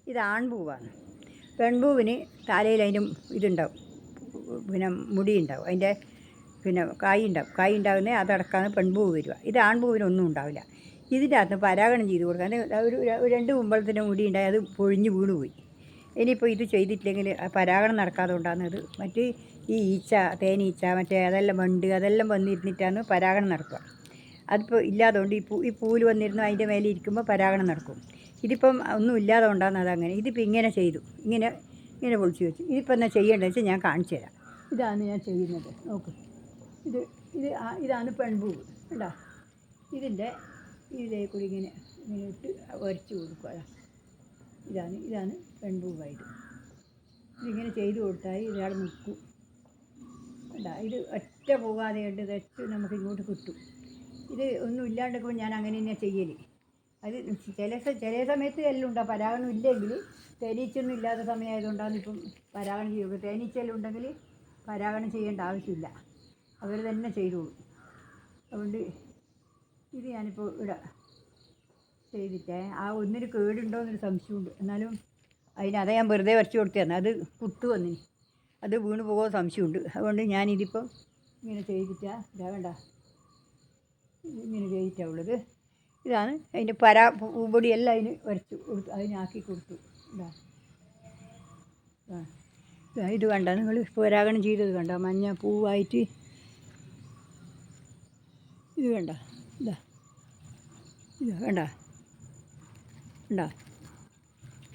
ഇത് ആൺപൂവാണ്. പെൺപൂവിന് തലയിൽ അതിൻ്റെ ഇതുണ്ടാവും, പിന്നെ മുടിയുണ്ടാവും, അതിൻ്റെ പിന്നെ കായ് ഉണ്ടാകുന്നത് അതടക്കാന്ന് പെൺപൂവ് വരിക. ഇത് ആൺപൂവിനൊന്നും ഉണ്ടാവില്ല. ഇതിൻ്റെ അകത്ത് പരാഗണം ചെയ്ത് കൊടുക്കാൻ ഒരു 2 കുമ്പളത്തിൻ്റെ മുടി ഉണ്ടായി, അത് പൊഴിഞ്ഞ് വീണ് പോയി. ഇനിയിപ്പോൾ ഇത് ചെയ്തിട്ടില്ലെങ്കിൽ പരാഗണം നടക്കാതെ കൊണ്ടാകുന്നത്. മറ്റ് ഈ ഈച്ച, തേനീച്ച, മറ്റേ അതെല്ലാം വണ്ട് അതെല്ലാം വന്നിരുന്നിട്ടാണ് പരാഗണം നടക്കുക. അതിപ്പോൾ ഇല്ലാത്തതുകൊണ്ട് ഈ പൂവിൽ വന്നിരുന്നു അതിൻ്റെ മേലെ ഇരിക്കുമ്പോൾ പരാഗണം നടക്കും. ഇതിപ്പം ഒന്നും ഇല്ലാതെ കൊണ്ടാണ് അതങ്ങനെ. ഇതിപ്പോൾ ഇങ്ങനെ ചെയ്തു, ഇങ്ങനെ പൊളിച്ച് വെച്ചു. ഇതിപ്പോൾ എന്നാ ചെയ്യേണ്ടതെന്ന് വെച്ചാൽ ഞാൻ കാണിച്ചു തരാം. ഇതാണ് ഞാൻ ചെയ്യുന്നത്. നോക്ക്, ഇതാണ് പെൺപൂവ്. കേട്ടോ, ഇതിലേ കൂടി ഇങ്ങനെ ഇട്ട് വരച്ച് കൊടുക്കുക. ഇതാണ് പെൺപൂവായിട്ട്. ഇതിങ്ങനെ ചെയ്ത് കൊടുത്താൽ ഇയാൾ നിൽക്കും. കേട്ടോ, ഇത് ഒറ്റ പോകാതെ ഉണ്ട്, വെച്ച് നമുക്ക് ഇങ്ങോട്ട് കിട്ടും. ഇത് ഒന്നും ഇല്ലാണ്ടിരിക്കുമ്പോൾ ഞാൻ അങ്ങനെ തന്നെയാണ് ചെയ്യൽ. അത് ചില സമയത്ത് എല്ലാം ഉണ്ടാകും. പരാഗണം ഇല്ലെങ്കിൽ, തേനീച്ചൊന്നും ഇല്ലാത്ത സമയമായതുകൊണ്ടാണ് ഇപ്പം പരാഗണം ചെയ്യുക. തേനീച്ചെല്ലാം ഉണ്ടെങ്കിൽ പരാഗണം ചെയ്യേണ്ട ആവശ്യമില്ല, അവർ തന്നെ ചെയ്തോളും. അതുകൊണ്ട് ഇത് ഞാനിപ്പോൾ ഇവിടെ ചെയ്തിട്ടേ ഒന്നിന് കേടുണ്ടോ എന്നൊരു സംശയമുണ്ട്. എന്നാലും അതേ ഞാൻ വെറുതെ വരച്ച് കൊടുത്തതാണ്. അത് കുത്തു വന്നിന്, അത് വീണ് പോകുമോ സംശയമുണ്ട്. അതുകൊണ്ട് ഞാനിതിപ്പം ഇങ്ങനെ ചെയ്തിട്ടാണ് വേണ്ട, ഇങ്ങനെ ചെയ്തിട്ടുള്ളത്. ഇതാണ് അതിൻ്റെ പൂപൊടിയെല്ലാം അതിന് വരച്ചു കൊടുത്തു, അതിനാക്കി കൊടുത്തു. ഇത് കണ്ട നിങ്ങൾ പരാഗണം ചെയ്തത് കണ്ട, മഞ്ഞ പൂവായിട്ട് ഇത് വേണ്ട, ഇത് വേണ്ട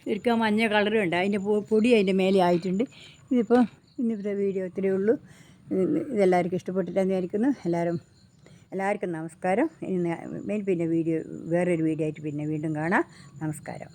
ശരിക്കും മഞ്ഞ കളർ വേണ്ട, അതിൻ്റെ പൊടി അതിൻ്റെ മേലെ ആയിട്ടുണ്ട്. ഇതിപ്പോൾ ഇന്നത്തെ വീഡിയോ ഇത്രയേ ഉള്ളൂ. ഇതെല്ലാവർക്കും ഇഷ്ടപ്പെട്ടിട്ടെന്ന് വിചാരിക്കുന്നു. എല്ലാവർക്കും നമസ്കാരം. പിന്നെ വേറൊരു വീഡിയോ ആയിട്ട് പിന്നെ വീണ്ടും കാണാം. നമസ്കാരം.